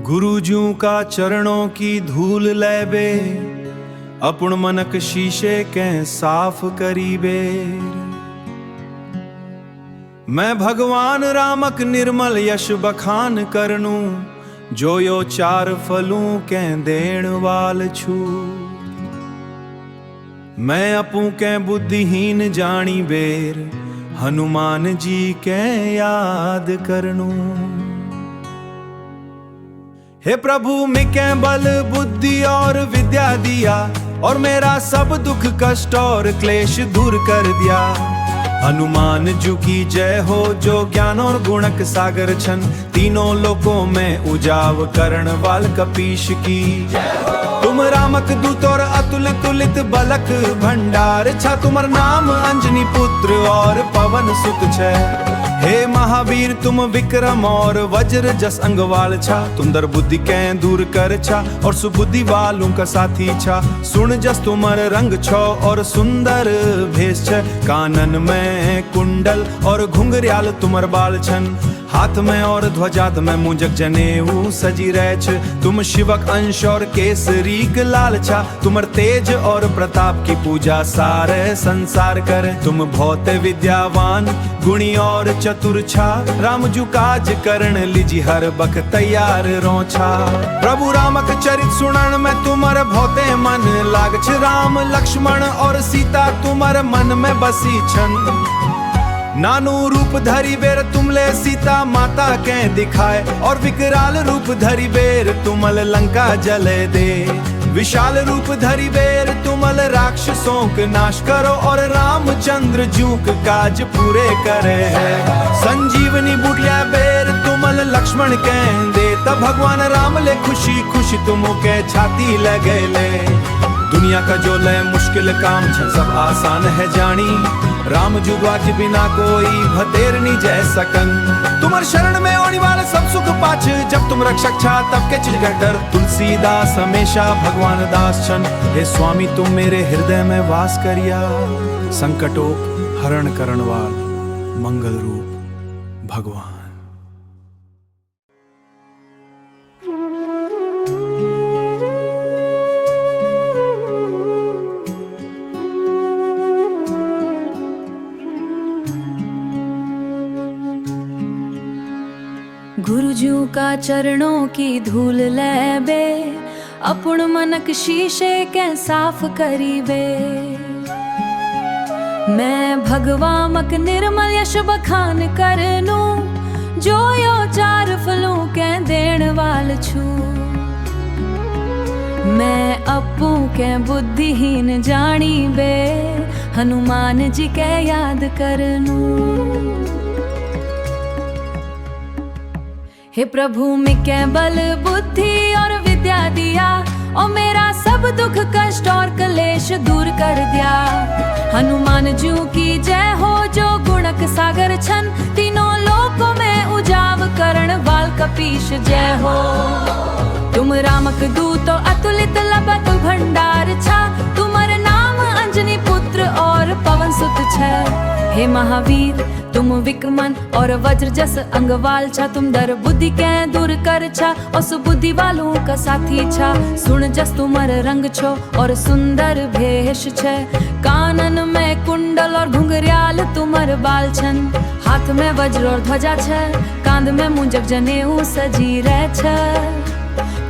गुरुजू का चरणों की धूल लैबे, अपुण मनक शीशे कै साफ करीबे। मैं भगवान रामक निर्मल यश बखान करनू, जो यो चार फलूं कै देण वाल छू। मैं अपू कै बुद्धिहीन जानी बेर, हनुमान जी कै याद करनू। हे प्रभु मिकै बल बुद्धि और विद्या दिया, और मेरा सब दुख कष्ट और क्लेश दूर कर दिया। हनुमान जू की जय हो, जो ज्ञान और गुणक सागर छन, तीनों लोकों में उजाव करण वाल कपीश की जय हो। तुम रामक दूत और अतुलित तुलित बलक भंडार छा, तुमर नाम अंजनी पुत्र और पवन सुत छे। हे महावीर तुम विक्रम और वज्र जस अंगवाल छा, तुम दर बुद्धि कै दूर कर छा, और सुबुद्धि वालों का साथी छा। सुन जस तुमर रंग छो और सुंदर भेष छ, कानन में कुंडल और घुंघर्याल तुमर बाल छन। हाथ में और ध्वजात में मुंजक जनेऊ सजी रह छ, तुम शिवक अंश और केसरी लाल छा। तुमर तेज और प्रताप की पूजा सारे संसार करे। तुम बहुत विद्यावान गुणी और चतुर छा, रामजू काज करण लीजी हर बख तैयार रो छा। प्रभु रामक चरित सुनन में तुमर बहुते मन लाग छ, राम लक्ष्मण और सीता तुमर मन में बसी छन। नानू रूप धरी बेर तुमले सीता माता कै दिखाए, और विकराल रूप धरी बेर तुमल लंका जले दे। विशाल रूप धरी बेर तुमल राक्षसों के नाश करो, और रामचंद्र जूक काज पूरे करे है। संजीवनी बुटिया बेर तुमल लक्ष्मण कै दे, तब भगवान राम ले खुशी खुशी तुम के छाती लगे ले। दुनिया का जो ले मुश्किल काम छ, सब आसान है जानी, राम जुगाज बिना कोई भतेरनी जय सकन। तुम्हार शरण में होने वाला सब सुख पाछ, जब तुम रक्षक छा तब के चिज डर। तुलसीदास हमेशा भगवान दास छन, हे स्वामी तुम मेरे हृदय में वास करिया। संकटों हरण करण वाल मंगल रूप भगवान। गुरुजू का चरणों की धूल लैबे, अपुण मनक शीशे कै साफ करीबे। मैं भगवामक निर्मल यश बखान करनू, जो यो चार फलों कै देण वाल छू। मैं अपू कै बुद्धिहीन जानी बे, हनुमान जी कै याद करनू। हे प्रभु मिकै बल बुद्धि और विद्या दिया, और मेरा सब दुख कष्ट और कलेश दूर कर दिया। हनुमान जू की जय हो, जो गुणक सागर छन, तीनों लोकों में उजाव करण वाल कपीश जय हो। तुम रामक दूत अतुलित लबत भंडार छा, तुमर नाम अंजनी पुत्र और पवन सुत छे। हे महावीर तुम विक्रमन और वज्र जस अंगवाल छा, तुम दर बुद्धि कै दूर कर छा, और सुबुद्धि वालों का साथी छा। सुन जस तुमर रंग छो और सुंदर भेष छे, कानन में कुंडल और घुंघर्याल तुमर बाल छन। हाथ में वज्र और ध्वजा छे, कांध में मुंजक जनेऊ सजी रह छे।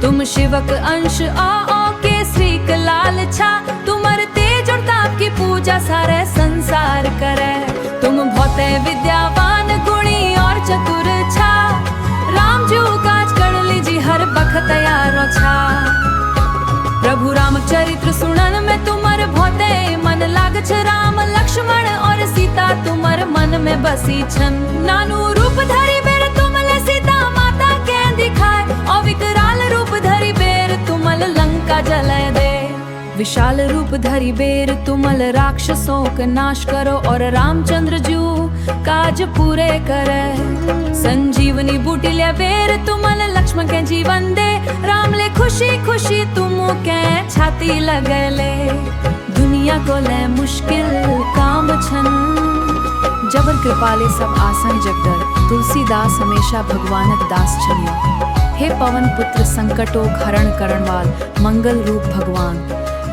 तुम शिवक अंश आ केसरी लाल छा, तुमर तेज और ताप की पूजा सारे संसार करे। तुम बहुत विद्यावान गुणी और चतुर छा, राम जो काज कर लीजी हर बख तैयार छा। प्रभु राम चरित्र सुनन में तुमर बहुत मन लाग छ, राम लक्ष्मण और सीता तुमर मन में बसी छन। नानू रूप धरी बेर तुमले सीता माता कै दिखाए, और विकराल रूप धरी बेर तुमल लंका जले दे। विशाल रूप धरी बेर तुमल राक्षसों का नाश करो, और रामचंद्र जू काज पूरे करे। संजीवनी बूटी ले बेर तुमल लक्ष्मण के जीवन दे, राम ले खुशी खुशी तुम के छाती लगले। दुनिया को ले मुश्किल काम छन, जबर कृपाले सब आसन जगदर। तुलसीदास हमेशा भगवानक दास छलियो। हे पवन पुत्र संकटों हरण करणवाल मंगल रूप भगवान,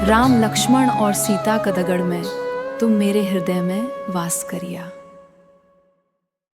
राम लक्ष्मण और सीता कदगड़ में तुम मेरे हृदय में वास करिया।